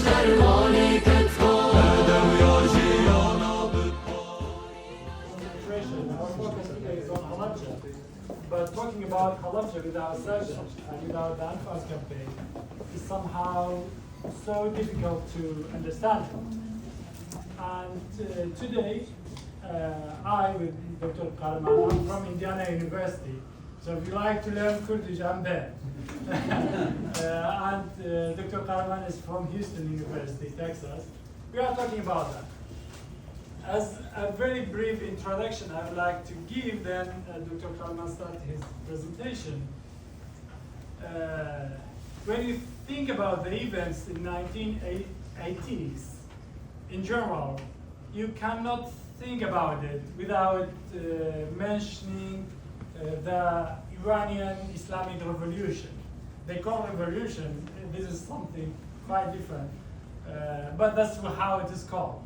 Our focus today is on Halabja. But talking about Halabja without Sergeant and without the Anfal campaign is somehow so difficult to understand. And today, I, with Dr. Qaraman, I'm from Indiana University. So if you like to learn Kurdish, I'm there. And Dr. Qaraman is from Houston University, Texas. We are talking about that. As a very brief introduction, I would like to give, then Dr. Qaraman start his presentation. When you think about the events in 1980s, in general, you cannot think about it without mentioning the Iranian Islamic Revolution. They call it revolution. This is something quite different, but that's how it is called.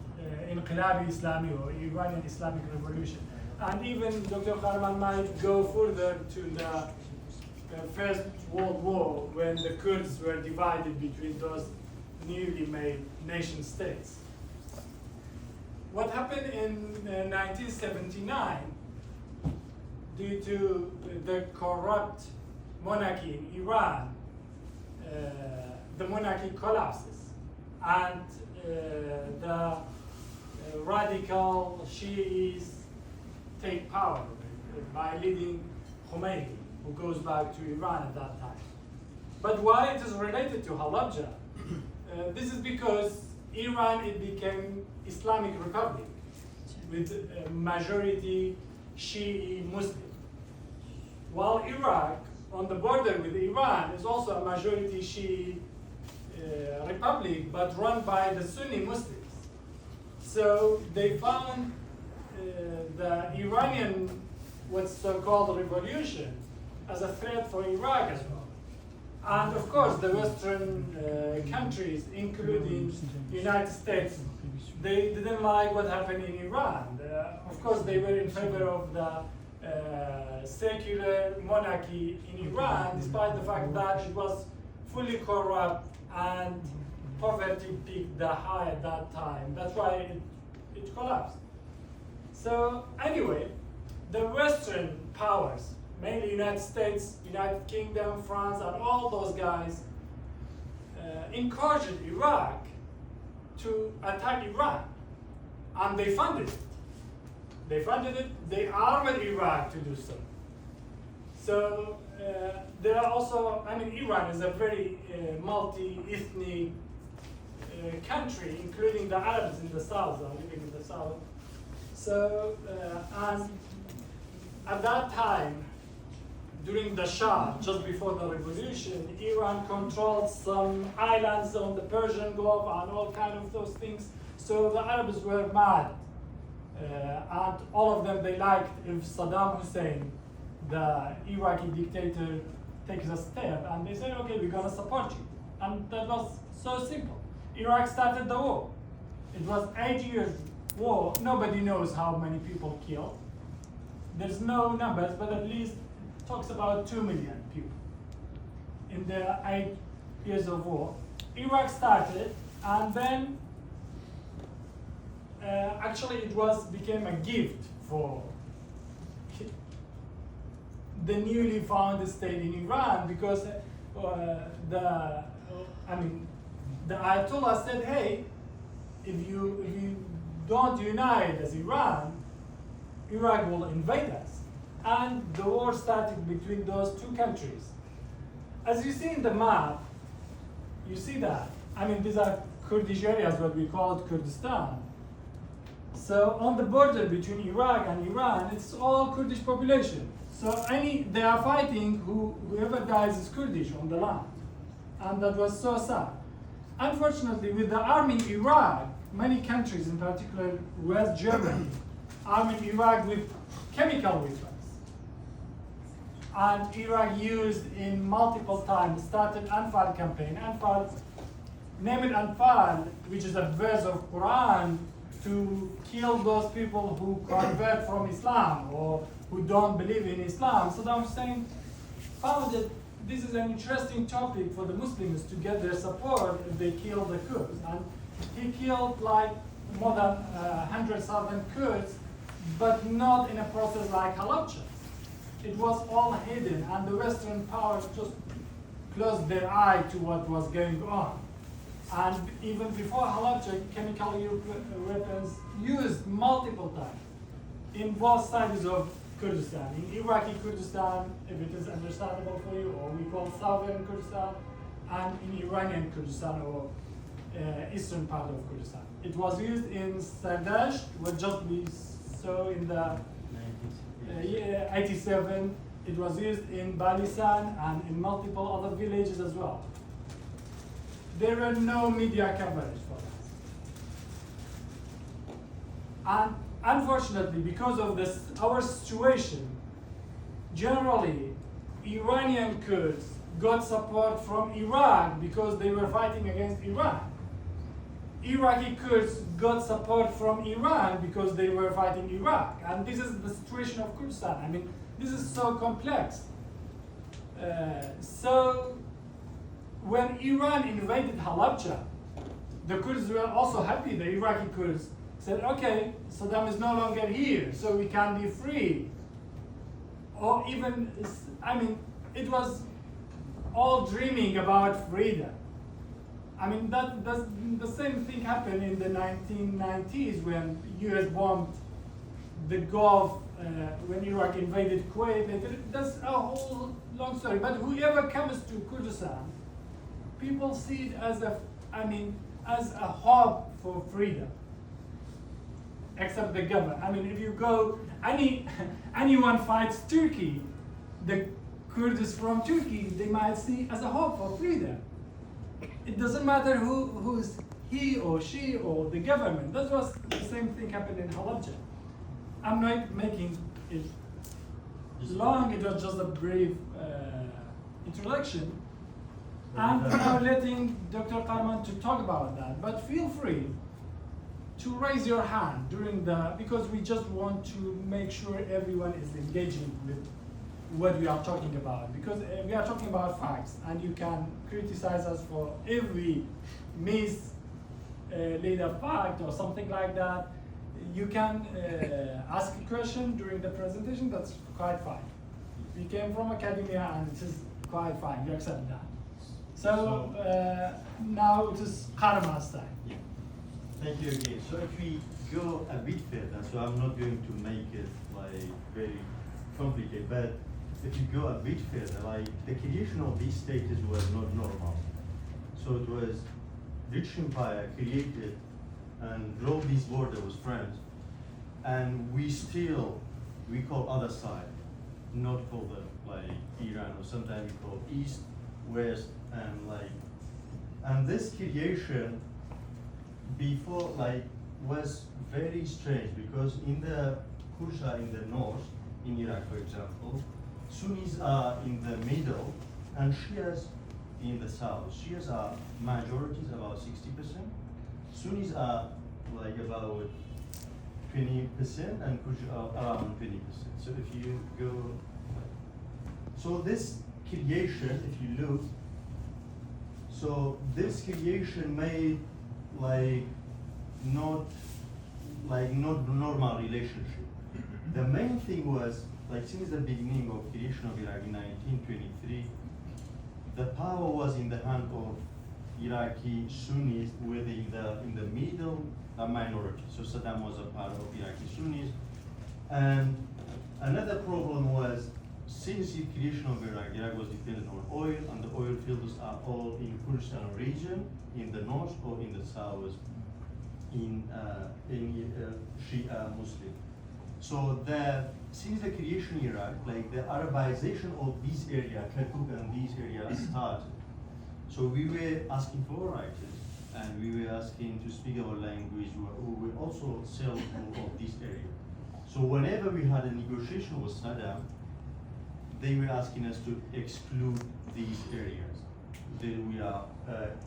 Inqilabi Islami or Iranian Islamic Revolution. And even Dr. Qaraman might go further to the First World War when the Kurds were divided between those newly made nation states. What happened in 1979, due to the corrupt monarchy in Iran, the monarchy collapses and the radical Shiis take power by leading Khomeini, who goes back to Iran at that time. But why it is related to Halabja? This is because Iran, it became Islamic Republic with a majority Shi'i Muslim. While Iraq, on the border with Iran, is also a majority Shi'i republic, but run by the Sunni Muslims. So they found the Iranian, what's so-called revolution, as a threat for Iraq as well. And of course, the Western countries, including the United States, they didn't like what happened in Iran. Of course, they were in favor of the secular monarchy in Iran, despite the fact that it was fully corrupt and poverty peaked the high at that time. That's why it collapsed. So anyway, the Western powers, mainly United States, United Kingdom, France, and all those guys, encouraged Iraq to attack Iran. And they funded it. They armed Iraq to do so. So there are also, Iran is a very multi-ethnic country, including the Arabs in the south, are living in the south. So, and at that time, during the Shah, just before the revolution, Iran controlled some islands on the Persian Gulf and all kind of those things. So the Arabs were mad. And all of them, they liked if Saddam Hussein, the Iraqi dictator, takes a step, and they said, okay, we're gonna support you. And that was so simple. Iraq started the war. It was 8 years war. Nobody knows how many people killed. There's no numbers, but at least talks about 2 million people in the 8 years of war. Iraq started, and then actually it became a gift for the newly found state in Iran, because the Ayatollah said, hey, if you don't unite as Iran, Iraq will invade us. And the war started between those two countries. As you see in the map, you see that. These are Kurdish areas, what we call Kurdistan. So on the border between Iraq and Iran, it's all Kurdish population. So they are fighting, whoever dies is Kurdish on the land. And that was so sad. Unfortunately, with the army in Iraq, many countries, in particular West Germany, arming Iraq with chemical weapons. And Iraq used in multiple times, started Anfal campaign. Anfal, name it Anfal, which is a verse of Quran, to kill those people who convert from Islam or who don't believe in Islam. Saddam Hussein founded this is an interesting topic for the Muslims to get their support if they kill the Kurds. And he killed like more than 100,000 Kurds, but not in a process like Halabja. It was all hidden, and the Western powers just closed their eye to what was going on. And even before Halabja, chemical weapons used multiple times in both sides of Kurdistan. In Iraqi Kurdistan, if it is understandable for you, or we call Southern Kurdistan, and in Iranian Kurdistan, or eastern part of Kurdistan. It was used in Sardash, what just we saw in the 87. It was used in Balisan and in multiple other villages as well. There were no media coverage for that. And unfortunately, because of this, our situation, generally, Iranian Kurds got support from Iraq because they were fighting against Iran. Iraqi Kurds got support from Iran because they were fighting Iraq. And this is the situation of Kurdistan. I mean, this is so complex. So when Iran invaded Halabja, the Kurds were also happy. The Iraqi Kurds said, okay, Saddam is no longer here, so we can be free. Or even, I mean, it was all dreaming about freedom. I mean, the same thing happened in the 1990s when US bombed the Gulf, when Iraq invaded Kuwait. That's a whole long story. But whoever comes to Kurdistan, people see it as as a hope for freedom. Except the government. I mean, if you go, anyone fights Turkey, the Kurds from Turkey, they might see as a hope for freedom. It doesn't matter who's he or she or the government. That was the same thing happened in Halabja. I'm not making it long, it was just a brief introduction. I'm now letting Dr. Qaraman to talk about that, but feel free to raise your hand because we just want to make sure everyone is engaging with what we are talking about, because we are talking about facts, and you can criticize us for if we miss a fact or something like that. You can ask a question during the presentation, that's quite fine. We came from academia and it is quite fine, you accept that. So now it is Qaraman's time. Yeah. Thank you again. So if we go a bit further, so I'm not going to make it like very complicated, but if you go a bit further, like the creation of these states was not normal. So it was British Empire created and draw these borders with France, and we call other side, not call them like Iran, or sometimes we call East, West, and this creation before was very strange, because in the Kusha in the north, in Iraq for example, Sunnis are in the middle and Shias in the south. Shias are majorities, about 60%. Sunnis are like about 20% and Kusha are around 20%. So if you go, so this creation, if you look, so this creation made not normal relationship. The main thing was, since the beginning of creation of Iraq in 1923, the power was in the hand of Iraqi Sunnis, with in the middle a minority. So Saddam was a part of Iraqi Sunnis. And another problem was, since the creation of Iraq was dependent on oil, and the oil fields are all in Kurdistan region, in the north or in the south, in Shia Muslim. So since the creation of Iraq, the Arabization of this area, Kirkuk and these areas started. So we were asking for rights, and we were asking to speak our language. We were also self-rule of this area. So whenever we had a negotiation with Saddam, they were asking us to exclude these areas. Then we are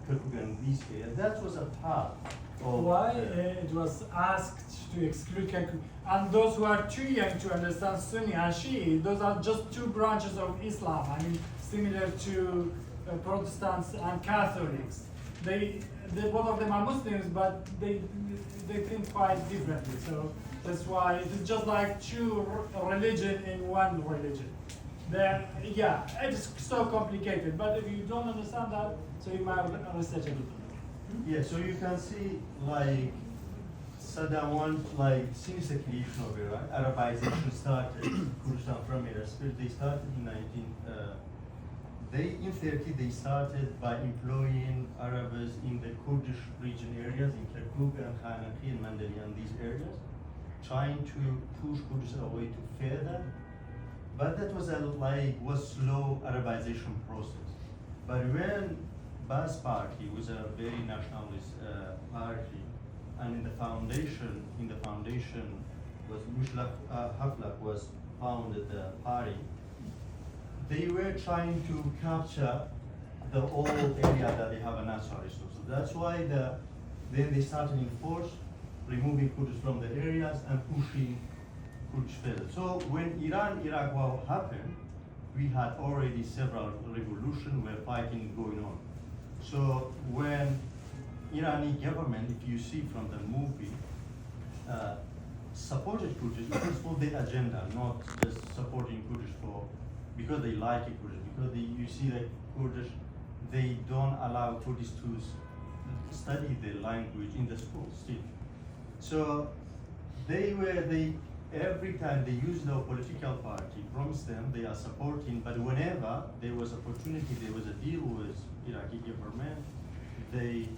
Kirkuk and these areas. That was a part of why it was asked to exclude Kirkuk. And those who are too young to understand Sunni and Shi'i, those are just two branches of Islam. I mean, similar to Protestants and Catholics. Both of them are Muslims, but they think quite differently. So that's why it's just like two religion in one religion. Yeah, it's so complicated. But if you don't understand that, so you might research a little. Yeah, so you can see like Saddam wants, like, since the creation of Iraq, Arabization started, Kurdistan from Iraq, they started in in 30 they started by employing Arabs in the Kurdish region areas, in Kirkuk and Khan and Mandali and these areas, trying to push Kurdish away to further. But that was was slow Arabization process. But when Baas party was a very nationalist party, and in the foundation was Mushlaf Haflak was founded the party. They were trying to capture the whole area that they have a natural resource. So that's why then they started in force, removing Kurds from the areas and pushing Kurdish further. So when Iran-Iraq war happened, we had already several revolutions where fighting going on. So when Irani government, if you see from the movie, supported Kurdish, it was for the agenda, not just supporting Kurdish because they like it Kurdish, because you see that Kurdish, they don't allow Kurdish to study their language in the school still. So every time they use the political party, promise them they are supporting, but whenever there was opportunity, there was a deal with Iraqi government, they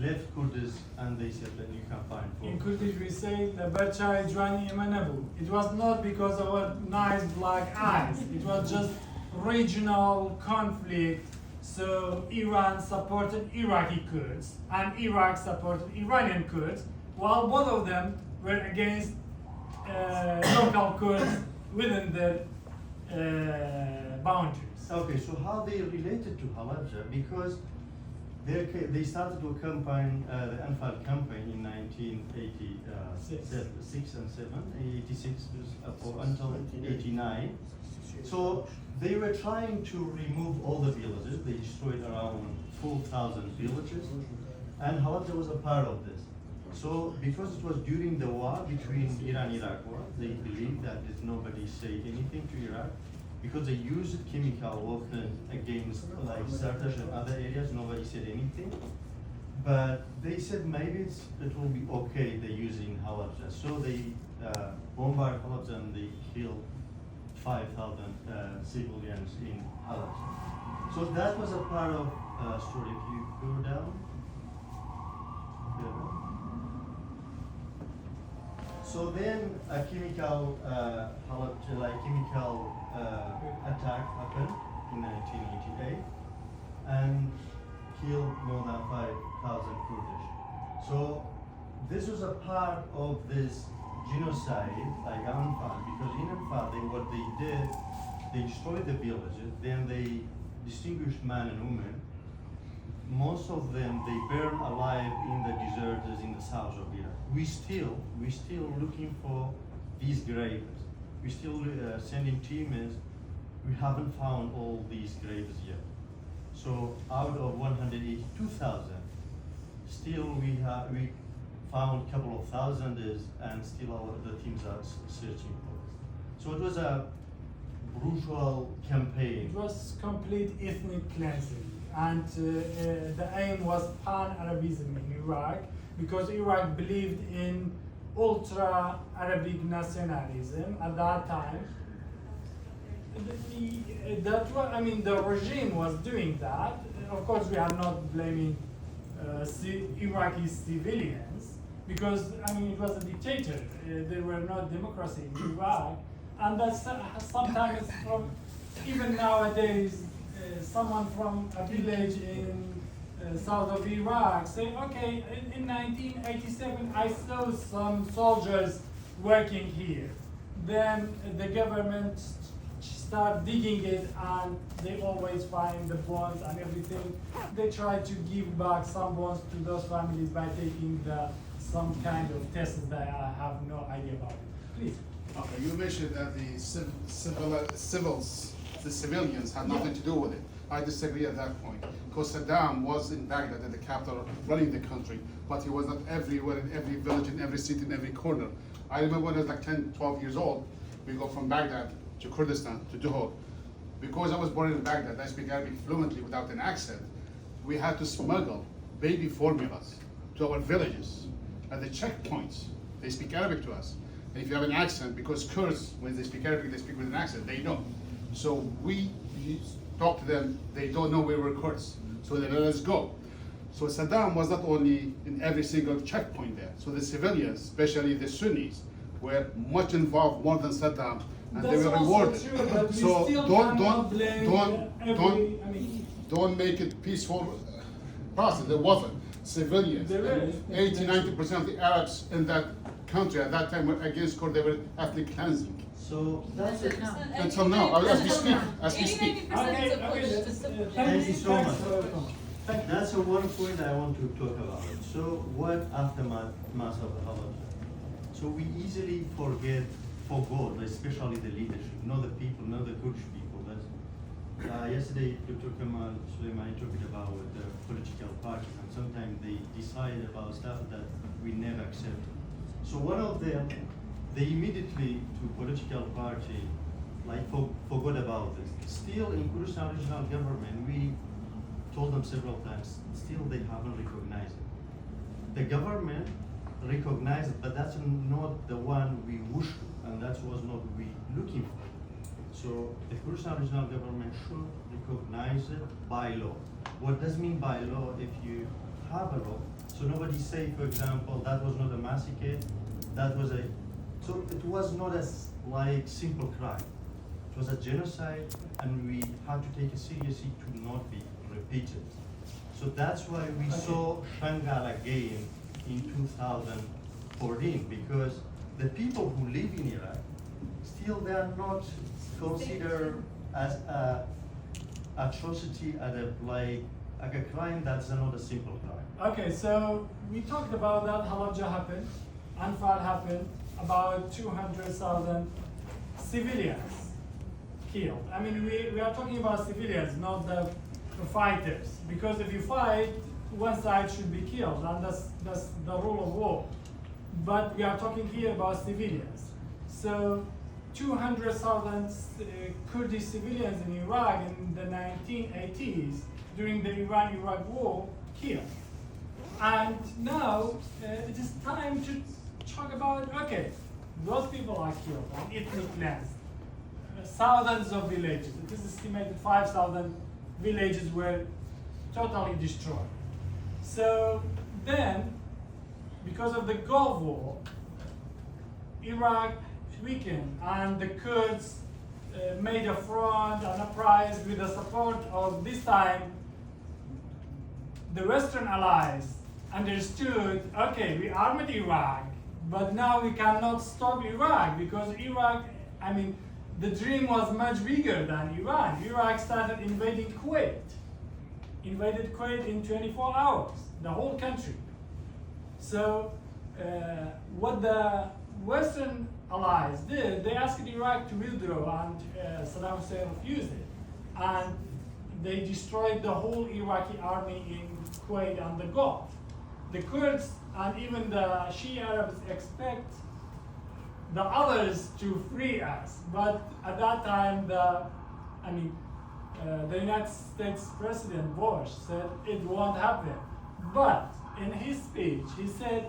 left Kurdish and they said that you can find food. In Kurdish we say "Labarchai Jwani Imanabu." It was not because of our nice black eyes. It was just regional conflict. So Iran supported Iraqi Kurds and Iraq supported Iranian Kurds, while both of them were against local Kurds within their boundaries. Okay, so how they related to Halabja? Because they started to campaign, the Anfal campaign in 1986 and 86 until 89. So they were trying to remove all the villages. They destroyed around 4,000 villages, and Halabja was a part of this. So because it was during the war between Iran and Iraq war, they believed that if nobody said anything to Iraq, because they used chemical weapons against like Sartash and other areas, nobody said anything. But they said maybe it will be okay, they using Halabja. So they bombarded Halabja and they killed 5,000 civilians in Halabja. So that was a part of story. If you go down. So then a chemical attack happened in 1988 and killed more than 5,000 Kurdish. So this was a part of this genocide, like Anfal, because in Anfal what they did, they destroyed the villages, then they distinguished man and woman. Most of them they burn alive in the deserts in the south of Iraq. We still looking for these graves. We still sending teams. We haven't found all these graves yet. So out of 182,000, still we found a couple of thousand, and still the teams are searching for it. So it was a brutal campaign. It was complete ethnic cleansing. And the aim was pan-Arabism in Iraq, because Iraq believed in ultra-Arabic nationalism at that time. The regime was doing that. Of course, we are not blaming Iraqi civilians, because it was a dictator. There were no democracy in Iraq, and that's sometimes even nowadays. Someone from a village in south of Iraq say, okay, in 1987 I saw some soldiers working here. Then the government start digging it, and they always find the bones and everything. They try to give back some bones to those families by taking some kind of tests that I have no idea about it. Please. Okay, you mentioned that the civils the civilians had nothing to do with it. I disagree at that point, because Saddam was in Baghdad, at the capital, running the country, but he was not everywhere, in every village, in every city, in every corner. I remember when I was like 10, 12 years old, we go from Baghdad to Kurdistan, to Johor. Because I was born in Baghdad, I speak Arabic fluently without an accent. We had to smuggle baby formulas to our villages at the checkpoints. They speak Arabic to us. And if you have an accent, because Kurds, when they speak Arabic, they speak with an accent, they know. So we talk to them, they don't know we were Kurds. So they let us go. So Saddam was not only in every single checkpoint there. So the civilians, especially the Sunnis, were much involved, more than Saddam, and they That's were also rewarded. true, but we So still don't cannot blame don't make it peaceful process. There wasn't. Civilians, There is. 80-90% of the Arabs in that country at that time were against Kurd. They were ethnic cleansing. So that's it. Until now, as we speak, as we speak. 80-90% Okay, support. Thank you so much. Thank you. That's one point I want to talk about. So what aftermath of Halabja? So we easily forgot, especially the leadership, not the people, not the Kurdish people. Yesterday, Dr. Kamal Suleimani talked about the political parties, and sometimes they decide about stuff that we never accept. So one of them, they immediately to political party, like forgot about this. Still in Kurdistan regional government, we told them several times, still they haven't recognized it. The government recognized it, but that's not the one we wish to, and that was not we looking for. So the Kurdistan regional government should recognize it by law. What does mean by law? If you have a law, so nobody say, for example, that was not a massacre, that was a, so it was not as like simple crime. It was a genocide, and we had to take it seriously to not be repeated. So that's why we saw Shangal again in 2014, because the people who live in Iraq, still they are not considered as a atrocity, as like a crime that's not a simple crime. Okay, so we talked about that Halabja happened, Anfal happened, about 200,000 civilians killed. I mean, we are talking about civilians, not the fighters, because if you fight, one side should be killed, and that's the rule of war. But we are talking here about civilians. So 200,000 Kurdish civilians in Iraq in the 1980s during the Iran-Iraq war killed. And now it is time to talk about, okay, those people are killed on ethnic lands. Thousands of villages, it is estimated 5,000 villages were totally destroyed. So then, because of the Gulf War, Iraq weakened, and the Kurds made a front, an uprising with the support of, this time, the Western allies understood, okay, we armed Iraq, but now we cannot stop Iraq, because Iraq, I mean, the dream was much bigger than Iran. Iraq started invading Kuwait. Invaded Kuwait in 24 hours, the whole country. So what the Western allies did, they asked Iraq to withdraw, and Saddam Hussein refused it. And they destroyed the whole Iraqi army in Kuwait and the Gulf. The Kurds and even the Shia Arabs expect the others to free us, but at that time, the United States President Bush said it won't happen. But in his speech, he said,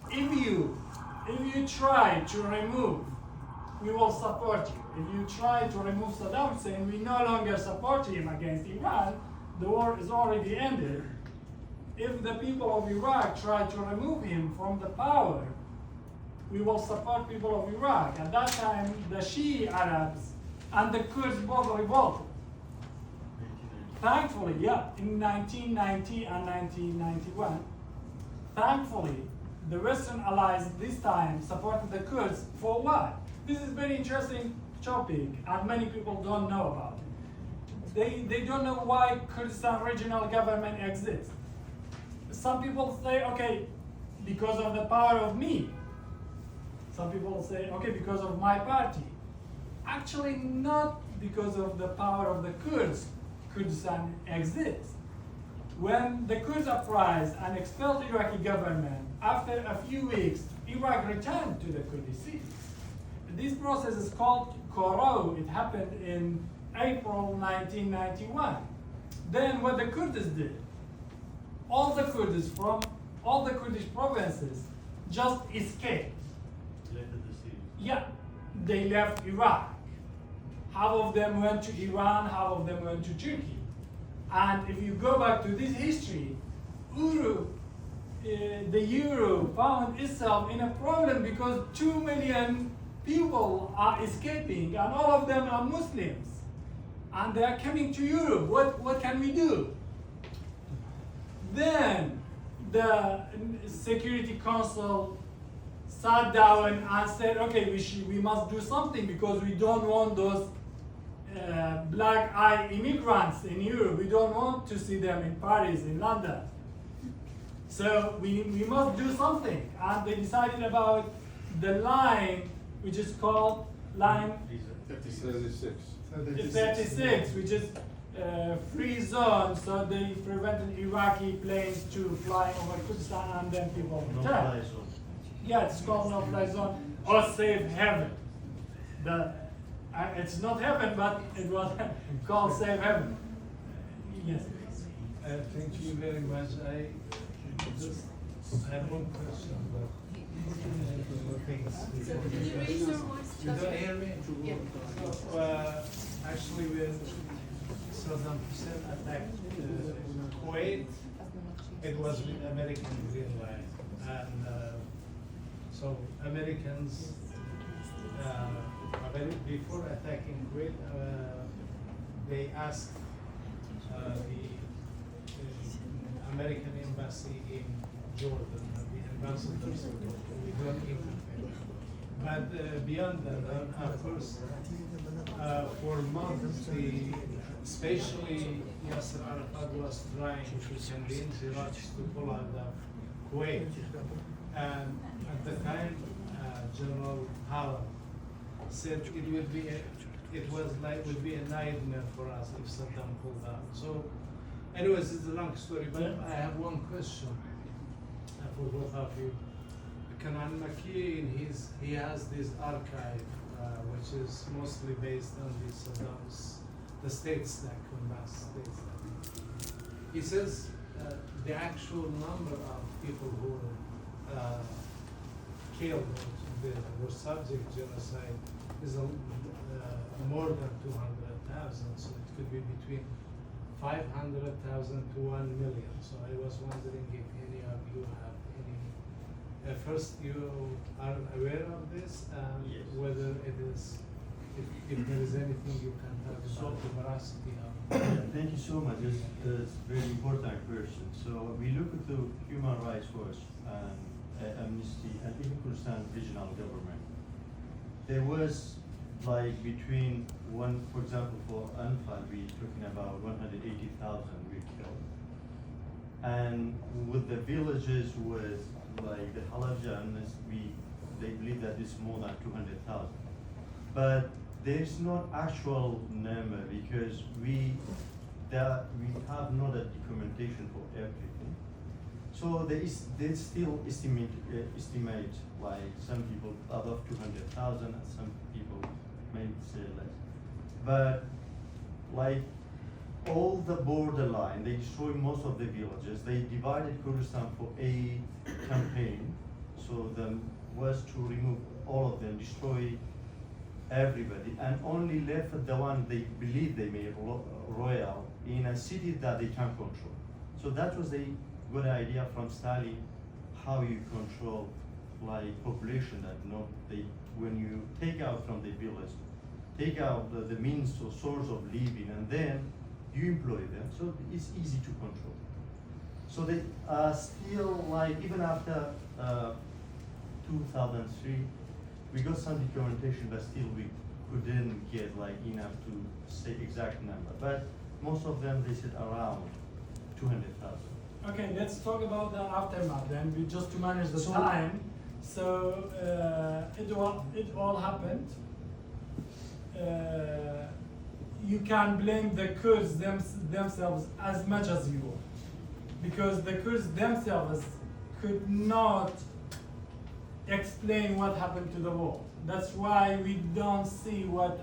if you try to remove, we will support you. If you try to remove Saddam Hussein, we no longer support him against Iran. The war is already ended. If the people of Iraq try to remove him from the power, we will support people of Iraq. At that time, the Shia Arabs and the Kurds both revolted. Thankfully, in 1990 and 1991, thankfully, the Western allies this time supported the Kurds for what? This is very interesting topic, and many people don't know about it. They don't know why Kurdistan regional government exists. Some people say, okay, because of the power of me. Some people say, okay, because of my party. Actually, not because of the power of the Kurds, Kurdistan exists. When the Kurds uprised and expelled the Iraqi government, after a few weeks, Iraq returned to the Kurdish cities. This process is called Qaraw. It happened in April 1991. Then what the Kurds did, all the Kurds from all the Kurdish provinces just escaped. Left the city. Yeah, they left Iraq. Half of them went to Iran, half of them went to Turkey. And if you go back to this history, the euro found itself in a problem because 2 million people are escaping and all of them are Muslims. And they are coming to Europe. What can we do? Then the Security Council sat down and said, okay, we must do something because we don't want those black-eyed immigrants in Europe. We don't want to see them in Paris, in London. So we must do something. And they decided about the line, which is called line 36. 36, which is free zone. So they prevented Iraqi planes to fly over Kurdistan and then people No return. fly zone. Yeah, it's called no-fly zone or safe haven. It's not heaven, but it was called safe haven. Yes. Thank you very much. I have one question, but Can you raise your voice? you don't hear me? Yeah. So, actually, when Saddam Hussein attacked Kuwait, it was with American green line, and so Americans. Before attacking Kuwait, they asked the American embassy in Jordan, the ambassadors, to work intervene. But beyond that, of course, for months, especially Yasser Arafat was trying to convince Iraqis to pull out of Kuwait. And at the time, General Halabja said would be a nightmare for us if Saddam pulled out. So, anyways, it's a long story, but I have one question for both of you. Qaraman Hasan, he has this archive, which is mostly based on the state stack, combat state stack. He says the actual number of people who were killed, were subject to genocide, is more than 200,000. So it could be between 500,000 to 1 million. So I was wondering if any of you have any. First, you are aware of this, and Yes. whether it is, if there is anything you can talk about the veracity of. Yeah, thank you so much. It's a very important question. So we look at the Human Rights Watch and Amnesty and even Kurdistan Regional Government. There was like between for example, for Anfal, we're talking about 180,000 we killed. And with the villages with like the Halabja, they believe that it's more than 200,000. But there's not actual number because we have not a documentation for everything. So they still estimate like some people above 200,000 and some people may say less. But like all the borderline, they destroyed most of the villages. They divided Kurdistan for a campaign. So the was to remove all of them, destroy everybody, and only left the one they believe they made royal in a city that they can control. So that was a good idea from Stalin, how you control like population that when you take out from the village, take out the means or source of living, and then you employ them, so it's easy to control. So they still like even after 2003, we got some documentation, but still we couldn't get like enough to say exact number. But most of them they said around 200,000. Okay, let's talk about the aftermath then, just to manage the time. So it all happened you can blame the Kurds themselves as much as you want, because the Kurds themselves could not explain what happened to the world. That's why we don't see what,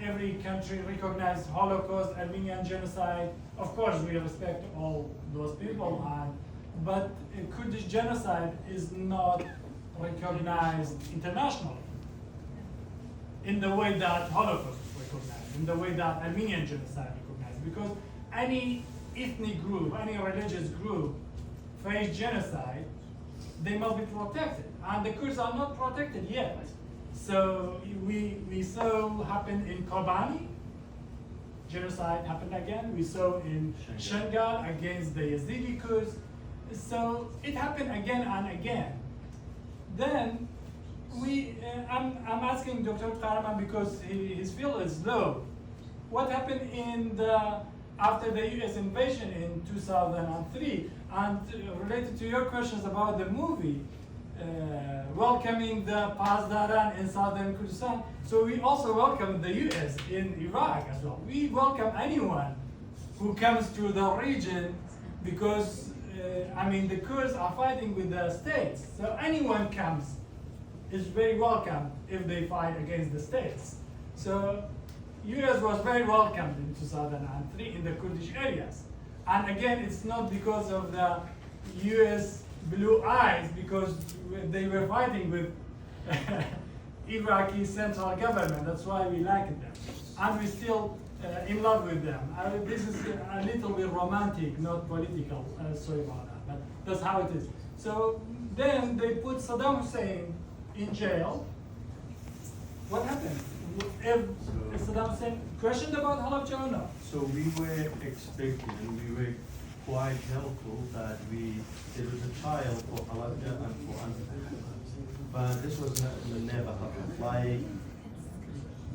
every country recognized Holocaust, Armenian genocide. Of course, we respect all those people, but Kurdish genocide is not recognized internationally in the way that Holocaust is recognized, in the way that Armenian genocide is recognized. Because any ethnic group, any religious group face genocide, they must be protected. And the Kurds are not protected yet. So we saw happen in Kobani, genocide happened again. We saw in Shengal against the Yazidi Kurds. So it happened again and again. Then I'm asking Dr. Qaraman, because his field is low. What happened after the U.S. invasion in 2003? And related to your questions about the movie, welcoming the Pasdaran in southern Kurdistan. So we also welcome the U.S. in Iraq as well. We welcome anyone who comes to the region, because the Kurds are fighting with the states. So anyone comes is very welcome if they fight against the states. So U.S. was very welcomed in 2003 in the Kurdish areas. And again, it's not because of the U.S. blue eyes, because they were fighting with Iraqi central government. That's why we like them. And we're still in love with them. This is a little bit romantic, not political. Sorry about that, but that's how it is. So then they put Saddam Hussein in jail. What happened? If Saddam Hussein questioned about Halabja or not? So we were expecting, and we were quite helpful that there was a trial for Halabja and for Antifa. But this was never happened.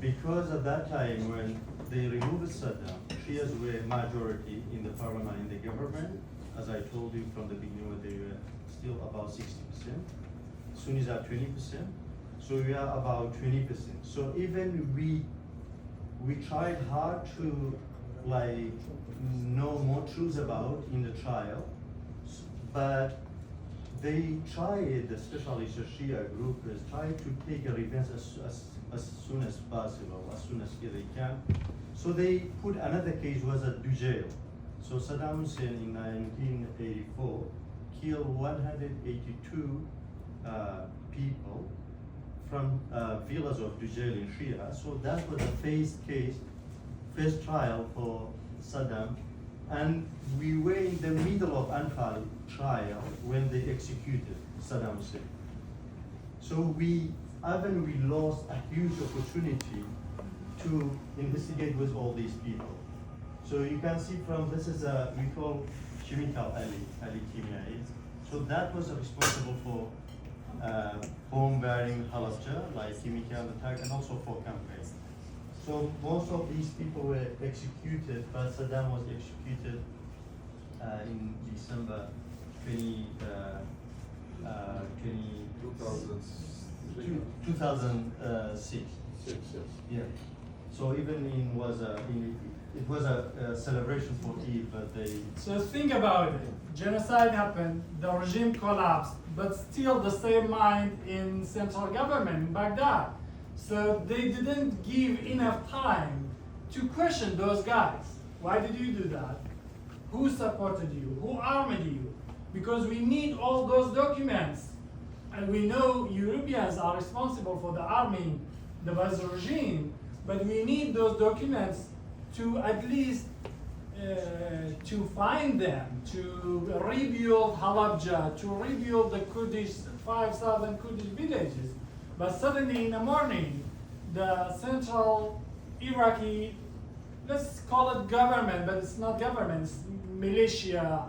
Because at that time when they removed Saddam, Shias were majority in the parliament, in the government. As I told you from the beginning, they were still about 60%. Sunnis are 20%. So we are about 20%. So even we tried hard to know more truths about in the trial, but they tried, especially the Shia group, tried to take a revenge as soon as possible, as soon as they can. So they put another case, was at Dujail. So Saddam Hussein in 1984 killed 182 people from villas of Dujail in Shia. So that was the first trial for Saddam. And we were in the middle of Anfal trial when they executed Saddam Hussein. So we lost a huge opportunity to investigate with all these people. So you can see from this is we call chemical Ali Kimyai. So that was responsible for bomb bearing Halabja, like chemical attack, and also for campaign. So most of these people were executed, but Saddam was executed in December 2006. Yeah. So even it was a celebration for Eid, but they. So think about it. Genocide happened, the regime collapsed, but still the same mind in central government in Baghdad. So they didn't give enough time to question those guys. Why did you do that? Who supported you? Who armed you? Because we need all those documents. And we know Europeans are responsible for the arming the Ba'ath regime, but we need those documents to at least to find them, to rebuild Halabja, to rebuild the 5,000 Kurdish villages. But suddenly in the morning, the central Iraqi, let's call it government, but it's not government, it's militia.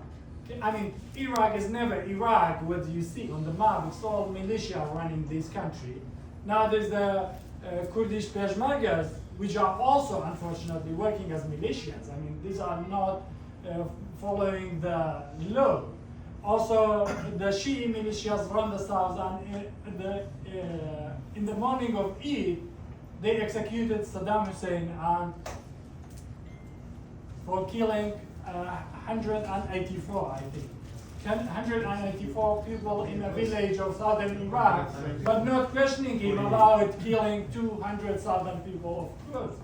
Iraq is never Iraq, what you see on the map. It's all militia running this country. Now there's the Kurdish Peshmergas, which are also unfortunately working as militias. These are not following the law. Also, the Shi'i militias run the south, and in the morning of Eid, they executed Saddam Hussein and for killing 184, I think. 184 people in a village of southern Iraq, but not questioning him about killing 200,000 people of Kurds.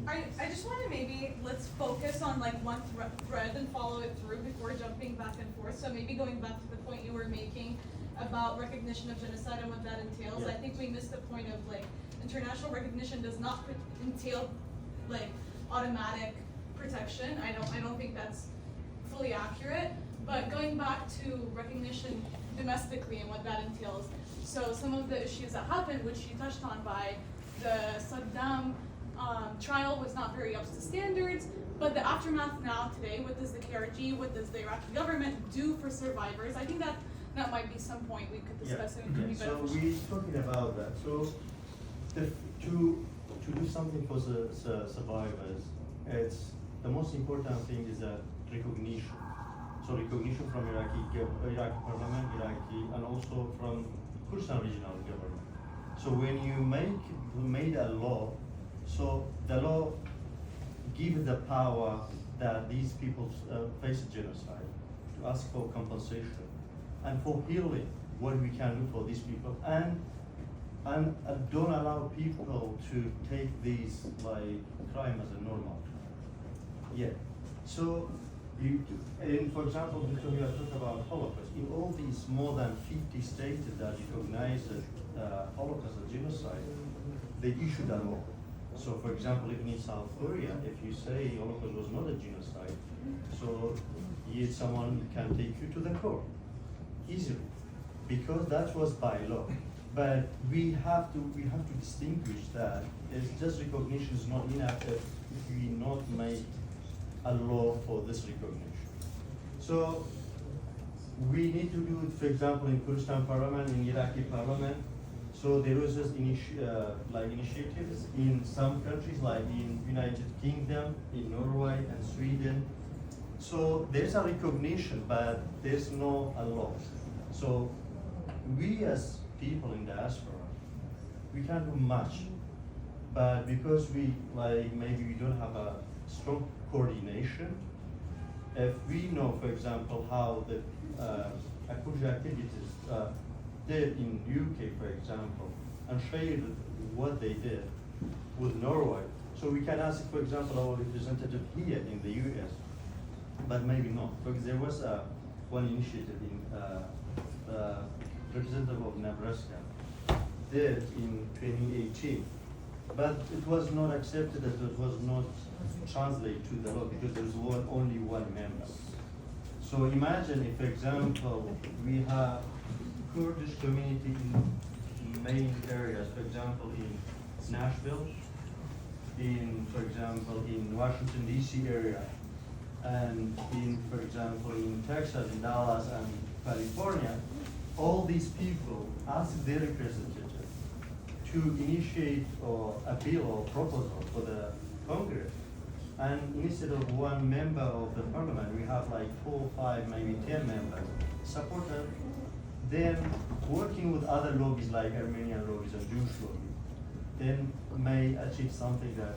I just want to maybe, let's focus on like one thread and follow it through before jumping back and forth. So maybe going back to the point you were making about recognition of genocide and what that entails. I think we missed the point of like international recognition does not entail like automatic protection. I don't think that's fully accurate. But going back to recognition domestically and what that entails. So some of the issues that happened, which you touched on by the Saddam trial was not very up to standards, but the aftermath now today, what does the KRG, what does the Iraqi government do for survivors? I think that might be some point we could discuss and it could be So beneficial. we're talking about that. So to do something for the survivors, it's the most important thing is recognition. So recognition from Iraqi parliament, and also from Kurdistan regional government. So when you made a law, so the law gives the power that these people face genocide to ask for compensation and for healing, what we can do for these people, and don't allow people to take these like crime as a normal. Yeah. So for example, because we are talking about Holocaust, in all these more than 50 states that recognize Holocaust as genocide, they issued a law. So for example, even in South Korea, if you say Holocaust was not a genocide, so someone can take you to the court easily, because that was by law. But we have to distinguish that it's just recognition is not enough if we not make a law for this recognition. So we need to do it, for example, in Kurdistan parliament, in Iraqi parliament. So there was this initiatives in some countries, like in United Kingdom, in Norway and Sweden. So there's a recognition, but there's no a law. So we as people in diaspora, we can't do much, but because we maybe we don't have a strong coordination. If we know, for example, how the Kurdish activities did in UK, for example, and shared what they did with Norway, so we can ask, for example, our representative here in the US, but maybe not, because there was one initiative in representative of Nebraska did in 2018, but it was not accepted as it was not translated to the law because there was only one member. So imagine if, for example, we have Kurdish community in main areas, for example, in Nashville, for example, in Washington, D.C. area, and for example, in Texas, in Dallas, and California, all these people ask their representative to initiate a bill or proposal for the Congress. And instead of one member of the parliament, we have like 4, 5, maybe 10 members supported, then working with other lobbies like Armenian lobbies and Jewish lobbies, then may achieve something that